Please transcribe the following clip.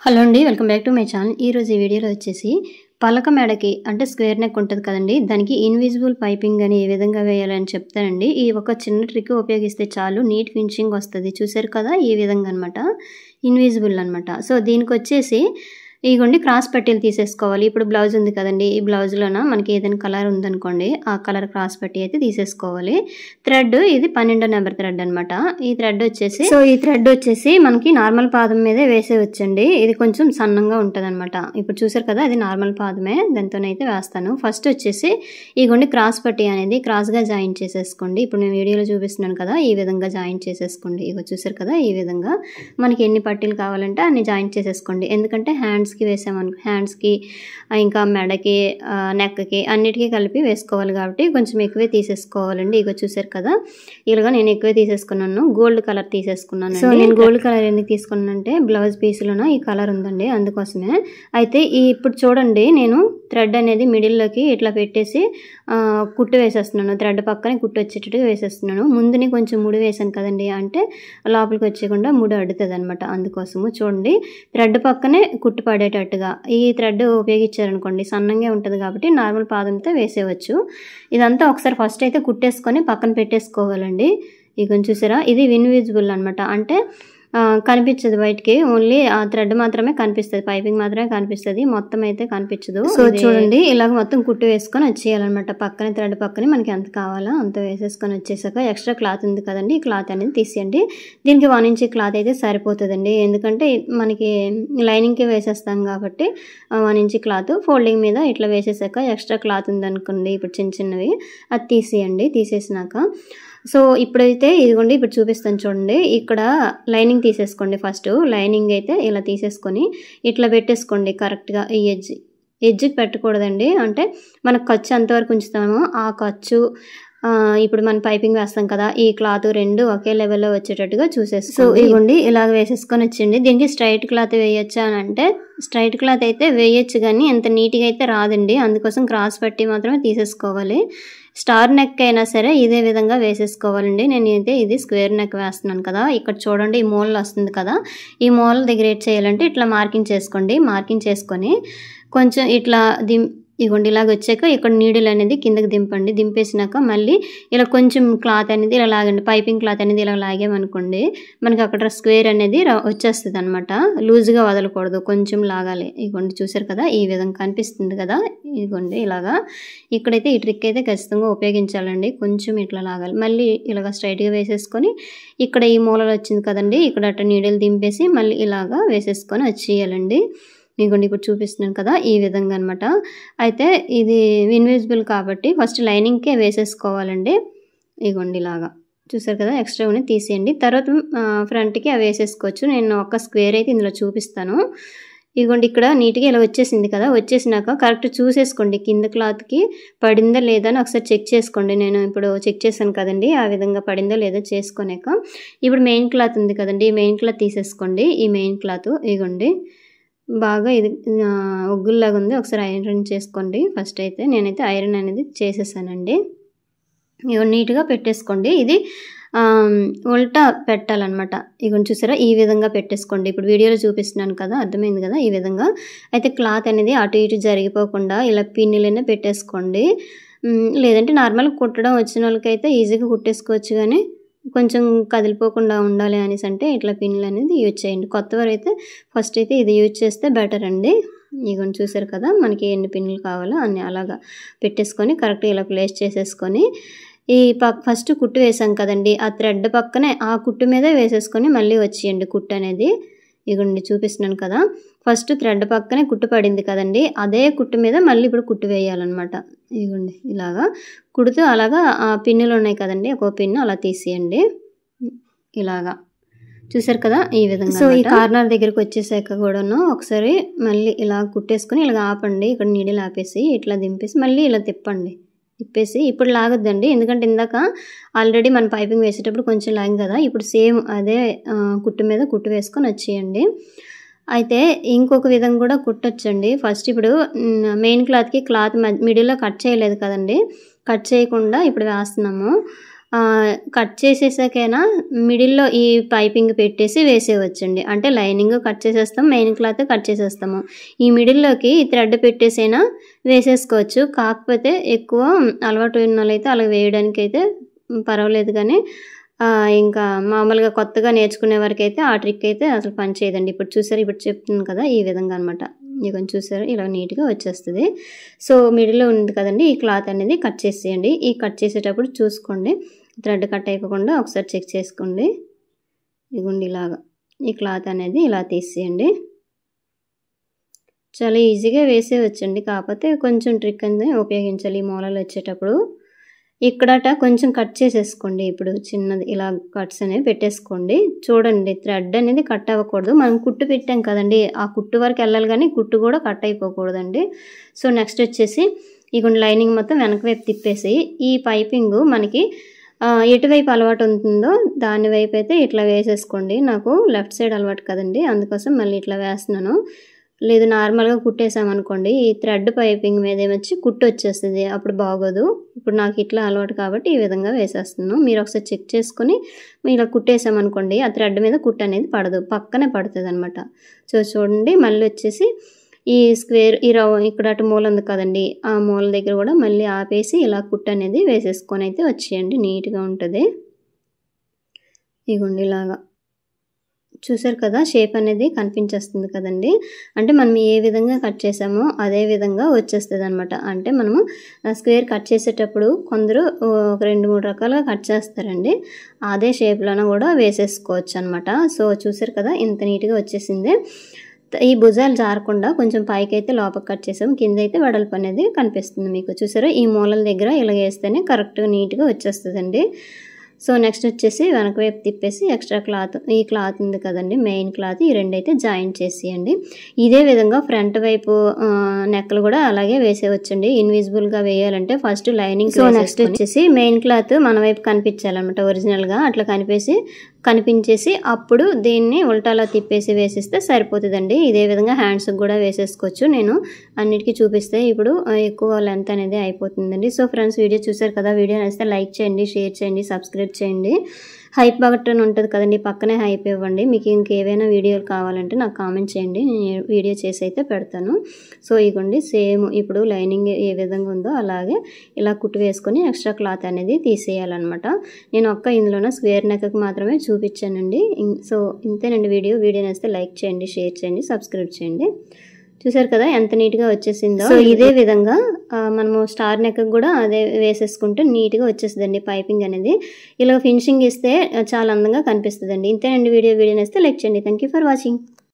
Hello అండి, welcome back to my channel. ఈరోజు ఈ వీడియోలో వచ్చేసి పలక మెడకి అంటే స్క్వేర్ నెక్ ఉంటుంది కదండి, దానికి ఇన్విజిబుల్ పైపింగ్ అని ఏ విధంగా వేయాలని చెప్తానండి. ఈ ఒక చిన్న ట్రిక్ ఉపయోగిస్తే చాలు నీట్ ఫినిషింగ్ వస్తుంది. చూసారు కదా, ఈ విధంగా అనమాట, ఇన్విజిబుల్ అనమాట. సో దీనికి వచ్చేసి ఇగోండి క్రాస్ పట్టీలు తీసేసుకోవాలి. ఇప్పుడు బ్లౌజ్ ఉంది కదండి, ఈ బ్లౌజ్లోన మనకి ఏదైనా కలర్ ఉందనుకోండి, ఆ కలర్ క్రాస్ పట్టీ అయితే తీసేసుకోవాలి. థ్రెడ్ ఇది 12 నెంబర్ థ్రెడ్ అనమాట. ఈ థ్రెడ్ వచ్చేసి మనకి నార్మల్ పాదం మీదే వేసేవచ్చండి. ఇది కొంచెం సన్నంగా ఉంటుంది అనమాట. ఇప్పుడు చూసారు కదా, ఇది నార్మల్ పాదమే, దాంతోనైతే వేస్తాను. ఫస్ట్ వచ్చేసి ఇగోండి క్రాస్ పట్టీ అనేది క్రాస్గా జాయిన్ చేసేసుకోండి. ఇప్పుడు నేను వీడియోలో చూపిస్తున్నాను కదా, ఈ విధంగా జాయిన్ చేసేసుకోండి. ఇగో చూసారు కదా, ఈ విధంగా మనకి ఎన్ని పట్టీలు కావాలంటే అన్ని జాయిన్ చేసేసుకోండి. ఎందుకంటే హ్యాండ్స్కి వేసామనుకో, హ్యాండ్స్కి ఇంకా మెడకి నెక్కి అన్నిటికీ కలిపి వేసుకోవాలి కాబట్టి కొంచెం ఎక్కువే తీసేసుకోవాలండి. ఇగో చూసారు కదా, ఇలాగా నేను ఎక్కువే తీసేసుకున్నాను. గోల్డ్ కలర్ తీసేసుకున్నాను. సో నేను గోల్డ్ కలర్ ఎందుకు తీసుకున్నానంటే బ్లౌజ్ పీస్లోన ఈ కలర్ ఉందండి, అందుకోసమే. అయితే ఇప్పుడు చూడండి, నేను థ్రెడ్ అనేది మిడిల్లోకి ఇట్లా పెట్టేసి కుట్టు వేసేస్తున్నాను. థ్రెడ్ పక్కనే కుట్టు వచ్చేటట్టుగా వేసేస్తున్నాను. ముందుని కొంచెం ముడి వేసాను కదండి, అంటే లోపలికి వచ్చేయకుండా ముడి అడుతుంది అనమాట. అందుకోసము చూడండి, థ్రెడ్ పక్కనే కుట్టు పడేటట్టుగా ఈ థ్రెడ్ ఉపయోగించారనుకోండి, సన్నంగా ఉంటుంది కాబట్టి నార్మల్ పాదంతో వేసేవచ్చు. ఇదంతా ఒకసారి ఫస్ట్ అయితే కుట్టేసుకొని పక్కన పెట్టేసుకోవాలండి. ఇక చూసారా, ఇది ఇన్విజిబుల్ అనమాట. అంటే కనిపించదు బయటికి, ఓన్లీ ఆ థ్రెడ్ మాత్రమే కనిపిస్తుంది, పైపింగ్ మాత్రమే కనిపిస్తుంది, మొత్తం అయితే కనిపించదు. సో చూడండి, ఇలాగ మొత్తం కుట్టు వేసుకొని వచ్చేయాలన్నమాట. పక్కనే థ్రెడ్ పక్కనే మనకి ఎంత కావాలో అంత వేసేసుకొని వచ్చేసాక ఎక్స్ట్రా క్లాత్ ఉంది కదండి, ఈ క్లాత్ అనేది తీసేయండి. దీనికి 1 ఇంచ్ క్లాత్ అయితే సరిపోతుందండి, ఎందుకంటే మనకి లైనింగ్కి వేసేస్తాం కాబట్టి 1 ఇంచ్ క్లాత్ ఫోల్డింగ్ మీద ఇట్లా వేసేసాక ఎక్స్ట్రా క్లాత్ ఉందనుకోండి, ఇప్పుడు చిన్న చిన్నవి, అది తీసేయండి. తీసేసినాక సో ఇప్పుడైతే ఇదిగోండి, ఇప్పుడు చూపిస్తాను చూడండి. ఇక్కడ లైనింగ్ తీసేసుకోండి. ఫస్ట్ లైనింగ్ అయితే ఇలా తీసేసుకొని ఇట్లా పెట్టేసుకోండి కరెక్ట్గా. ఈ ఎడ్జ్కి పెట్టకూడదండి, అంటే మనకు ఖర్చు ఎంతవరకు ఉంచుతామో ఆ ఖర్చు ఇప్పుడు మనం పైపింగ్ వేస్తాం కదా, ఈ క్లాత్ రెండు ఒకే లెవెల్లో వచ్చేటట్టుగా చూసేసి సో ఇవ్వండి ఇలాగ వేసేసుకొని వచ్చింది. దీనికి స్ట్రైట్ క్లాత్ వేయొచ్చా అని అంటే స్ట్రైట్ క్లాత్ అయితే వేయచ్చు, కానీ ఎంత నీట్గా అయితే రాదండి. అందుకోసం క్రాస్ పట్టి మాత్రమే తీసేసుకోవాలి. స్టార్ నెక్ అయినా సరే ఇదే విధంగా వేసేసుకోవాలండి. నేనైతే ఇది స్క్వేర్ నెక్ వేస్తున్నాను కదా, ఇక్కడ చూడండి ఈ మూలలో వస్తుంది కదా, ఈ మూల దగ్గర ఏం చేయాలంటే ఇట్లా మార్కింగ్ చేసుకోండి. మార్కింగ్ చేసుకొని కొంచెం ఇట్లా ఇగోండి ఇలాగ వచ్చాక ఇక్కడ నీడిల్ అనేది కిందకి దింపండి. దింపేసినాక మళ్ళీ ఇలా కొంచెం క్లాత్ అనేది ఇలా లాగండి. పైపింగ్ క్లాత్ అనేది ఇలా లాగామనుకోండి, మనకి అక్కడ స్క్వేర్ అనేది వచ్చేస్తుంది అనమాట. లూజ్గా వదలకూడదు, కొంచెం లాగాలి. ఇగోండి చూసారు కదా, ఈ విధంగా కనిపిస్తుంది కదా, ఇగోండి ఇలాగా. ఇక్కడైతే ఈ ట్రిక్ అయితే ఖచ్చితంగా ఉపయోగించాలండి. కొంచెం ఇట్లా లాగాలి, మళ్ళీ ఇలాగ స్ట్రైట్గా వేసేసుకొని ఇక్కడ ఈ మూలలో వచ్చింది కదండి, ఇక్కడ అట్లా నీడిల్ దింపేసి మళ్ళీ ఇలాగా వేసేసుకొని వచ్చేయాలండి. ఇగోండి ఇప్పుడు చూపిస్తున్నాను కదా, ఈ విధంగా అనమాట. అయితే ఇది ఇన్విజిబుల్ కాబట్టి ఫస్ట్ లైనింగ్కే వేసేసుకోవాలండి. ఇగోండి ఇలాగా చూసారు కదా, ఎక్స్ట్రా ఉన్నాయి తీసేయండి. తర్వాత ఫ్రంట్కి అవి వేసేసుకోవచ్చు. నేను ఒక స్క్వేర్ అయితే ఇందులో చూపిస్తాను. ఇగోండి ఇక్కడ నీట్గా ఇలా వచ్చేసింది కదా, వచ్చేసినాక కరెక్ట్ చూసేసుకోండి కింద క్లాత్కి పడిందా లేదా అని ఒకసారి చెక్ చేసుకోండి. నేను ఇప్పుడు చెక్ చేశాను కదండి, ఆ విధంగా పడిందా లేదా చేసుకున్నాక ఇప్పుడు మెయిన్ క్లాత్ ఉంది కదండి, ఈ మెయిన్ క్లాత్ తీసేసుకోండి. ఈ మెయిన్ క్లాత్ ఇగోండి బాగా ఇది ఒగ్గుల్లాగా ఉంది, ఒకసారి ఐరన్ చేసుకోండి. ఫస్ట్ అయితే నేనైతే ఐరన్ అనేది చేసేసానండి. ఇవి నీట్గా పెట్టేసుకోండి. ఇది ఉల్టా పెట్టాలన్నమాట. ఇగో చూసారా, ఈ విధంగా పెట్టేసుకోండి. ఇప్పుడు వీడియోలో చూపిస్తున్నాను కదా, అర్థమైంది కదా, ఈ విధంగా. అయితే క్లాత్ అనేది అటు ఇటు జరిగిపోకుండా ఇలా పిన్నులైనా పెట్టేసుకోండి. లేదంటే నార్మల్గా కుట్టడం వచ్చిన వాళ్ళకైతే ఈజీగా కుట్టేసుకోవచ్చు, కానీ కొంచెం కదిలిపోకుండా ఉండాలి అనేసి అంటే ఇట్లా పిన్నులు అనేది యూజ్ చేయండి. కొత్తవారు అయితే ఫస్ట్ అయితే ఇది యూజ్ చేస్తే బెటర్ అండి. ఇగోండి చూసారు కదా, మనకి ఎన్ని పిన్నులు కావాలో అన్ని అలాగా పెట్టేసుకొని కరెక్ట్గా ఇలా ప్లేస్ చేసేసుకొని ఈ ఫస్ట్ కుట్టు వేసాం కదండి, ఆ థ్రెడ్ పక్కనే ఆ కుట్టు మీదే వేసేసుకొని మళ్ళీ వచ్చేయండి కుట్టు అనేది. ఇగోండి చూపిస్తున్నాను కదా, ఫస్ట్ థ్రెడ్ పక్కనే కుట్టు పడింది కదండి, అదే కుట్టు మీద మళ్ళీ ఇప్పుడు కుట్టు వేయాలన్నమాట. ఇగోండి ఇలాగా కుడుతూ అలాగా ఆ పిన్నులు ఉన్నాయి కదండి, ఒక పిన్ను అలా తీసేయండి. ఇలాగా చూసారు కదా, ఈ విధంగా. సో ఈ కార్నర్ దగ్గరికి వచ్చేసాక కూడాను ఒకసారి మళ్ళీ ఇలా కుట్టేసుకొని ఇలాగ ఆపండి. ఇక్కడ నీడిల్ ఆపేసి ఇట్లా దింపేసి మళ్ళీ ఇలా తిప్పండి. తిప్పేసి ఇప్పుడు లాగొద్దండి, ఎందుకంటే ఇందాక ఆల్రెడీ మన పైపింగ్ వేసేటప్పుడు కొంచెం లాగం కదా, ఇప్పుడు సేమ్ అదే కుట్టు మీద కుట్టు వేసుకొని వచ్చేయండి. అయితే ఇంకొక విధంగా కూడా కుట్టొచ్చండి. ఫస్ట్ ఇప్పుడు మెయిన్ క్లాత్కి క్లాత్ మిడిల్లో కట్ చేయలేదు కదండి, కట్ చేయకుండా ఇప్పుడు వేస్తున్నాము. కట్ చేసేసాకైనా మిడిల్లో ఈ పైపింగ్ పెట్టేసి వేసేయవచ్చండి. అంటే లైనింగ్ కట్ చేసేస్తాం, మెయిన్ క్లాత్ కట్ చేసేస్తాము. ఈ మిడిల్లోకి ఈ థ్రెడ్ పెట్టేసైనా వేసేసుకోవచ్చు. కాకపోతే ఎక్కువ అలవాటు ఉన్న వాళ్ళైతే అలా వేయడానికి అయితే పర్వాలేదు, కానీ ఇంకా మామూలుగా కొత్తగా నేర్చుకునే వరకైతే ఆ ట్రిక్ అయితే అసలు పని చేయదండి. ఇప్పుడు చూసారు, ఇప్పుడు చెప్తున్నాను కదా ఈ విధంగా అనమాట. ఇక కొంచెం చూసారు, ఇలా నీట్గా వచ్చేస్తుంది. సో మిడిల్లో ఉంది కదండి, ఈ క్లాత్ అనేది కట్ చేసేయండి. ఈ కట్ చేసేటప్పుడు చూసుకోండి, థ్రెడ్ కట్ అయిపోకుండా ఒకసారి చెక్ చేసుకోండి. ఇదిగోండి ఇలాగా ఈ క్లాత్ అనేది ఇలా తీసేయండి. చాలా ఈజీగా వేసేయవచ్చండి, కాకపోతే కొంచెం ట్రిక్ అనేది ఉపయోగించాలి. ఈ మూలలు వచ్చేటప్పుడు ఇక్కడట కొంచెం కట్ చేసేసుకోండి. ఇప్పుడు చిన్నది ఇలా కట్స్ అనేవి పెట్టేసుకోండి. చూడండి, థ్రెడ్ అనేది కట్ అవ్వకూడదు. మనం కుట్టు పెట్టాం కదండి, ఆ కుట్టు వరకు వెళ్ళాలి, కానీ కుట్టు కూడా కట్ అయిపోకూడదండి. సో నెక్స్ట్ వచ్చేసి ఇక లైనింగ్ మొత్తం వెనక వైపు తిప్పేసి ఈ పైపింగ్ మనకి ఎటువైపు అలవాటు ఉంటుందో దాని వైపు అయితే ఇట్లా వేసేసుకోండి. నాకు లెఫ్ట్ సైడ్ అలవాటు కదండి, అందుకోసం మళ్ళీ ఇట్లా వేస్తున్నాను. లేదు నార్మల్గా కుట్టేసామనుకోండి, ఈ థ్రెడ్ పైపింగ్ మీద ఏమొచ్చి కుట్టు వచ్చేస్తుంది, అప్పుడు బాగోదు. ఇప్పుడు నాకు ఇట్లా అలవాటు కాబట్టి ఈ విధంగా వేసేస్తున్నాను. మీరు ఒకసారి చెక్ చేసుకొని ఇలా కుట్టేసామనుకోండి, ఆ థ్రెడ్ మీద కుట్టు అనేది పడదు, పక్కనే పడుతుంది అనమాట. సో చూడండి, మళ్ళీ వచ్చేసి ఈ స్క్వేర్ ఈ ఇక్కడ అటు మూల ఉంది కదండి, ఆ మూల దగ్గర కూడా మళ్ళీ ఆపేసి ఇలా కుట్టు అనేది వేసేసుకొని అయితే వచ్చేయండి, నీట్గా ఉంటుంది. ఇగోండి ఇలాగా చూసారు కదా, షేప్ అనేది కనిపించేస్తుంది కదండి. అంటే మనం ఏ విధంగా కట్ చేసామో అదే విధంగా వచ్చేస్తుంది అనమాట. అంటే మనము స్క్వేర్ కట్ చేసేటప్పుడు కొందరు ఒక 2-3 రకాలుగా కట్ చేస్తారండి, అదే షేప్లోనే కూడా వేసేసుకోవచ్చు అనమాట. సో చూసారు కదా, ఇంత నీట్గా వచ్చేసింది. ఈ భుజాలు జారకుండా కొంచెం పైకి అయితే లోపలికి కట్ చేసాము, కింద అయితే వెడల్పు అనేది కనిపిస్తుంది మీకు. చూసారా, ఈ మూలల దగ్గర ఇలా వేస్తేనే కరెక్ట్గా నీట్గా వచ్చేస్తుందండి. సో నెక్స్ట్ వచ్చేసి వెనక వైపు తిప్పేసి ఎక్స్ట్రా క్లాత్, ఈ క్లాత్ ఉంది కదండి మెయిన్ క్లాత్, ఈ రెండైతే జాయింట్ చేసేయండి. ఇదే విధంగా ఫ్రంట్ వైపు నెక్లు కూడా అలాగే వేసేవచ్చండి. ఇన్విజిబుల్గా వేయాలంటే ఫస్ట్ లైనింగ్. సో నెక్స్ట్ వచ్చేసి మెయిన్ క్లాత్ మన వైపు కనిపించాలన్నమాట, ఒరిజినల్గా అట్లా కనిపించేసి అప్పుడు దీన్ని ఉల్టాలా తిప్పేసి వేసిస్తే సరిపోతుందండి. ఇదే విధంగా హ్యాండ్స్కి కూడా వేసేసుకోవచ్చు. నేను అన్నిటికీ చూపిస్తే ఇప్పుడు ఎక్కువ లెంత్ అనేది అయిపోతుందండి. సో ఫ్రెండ్స్, వీడియో చూసారు కదా, వీడియో నచ్చితే లైక్ చేయండి, షేర్ చేయండి, సబ్స్క్రైబ్ చేయండి. హైప్ బటన్ ఉంటుంది కదండి, పక్కనే హైప్ ఇవ్వండి. మీకు ఇంకేవైనా వీడియోలు కావాలంటే నాకు కామెంట్ చేయండి, నేను వీడియో చేసి అయితే పెడతాను. సో ఇగోండి, సేమ్ ఇప్పుడు లైనింగ్ ఏ విధంగా ఉందో అలాగే ఇలా కుట్టు వేసుకొని ఎక్స్ట్రా క్లాత్ అనేది తీసేయాలన్నమాట. నేను ఇందులోనే స్క్వేర్ నెక్కి మాత్రమే చూపించానండి. సో ఇంతేనండి వీడియో నచ్చితే లైక్ చేయండి, షేర్ చేయండి, సబ్స్క్రైబ్ చేయండి. చూసారు కదా ఎంత నీట్గా వచ్చేసిందో. సో ఇదే విధంగా మనము స్టార్ నెక్ కూడా అదే వేసేసుకుంటే నీట్గా వచ్చేస్తుందండి పైపింగ్ అనేది. ఇలా ఫినిషింగ్ ఇస్తే చాలా అందంగా కనిపిస్తుందండి. ఇంతేనండి వీడియో నచ్చితే లైక్ చేయండి. Thank you for watching.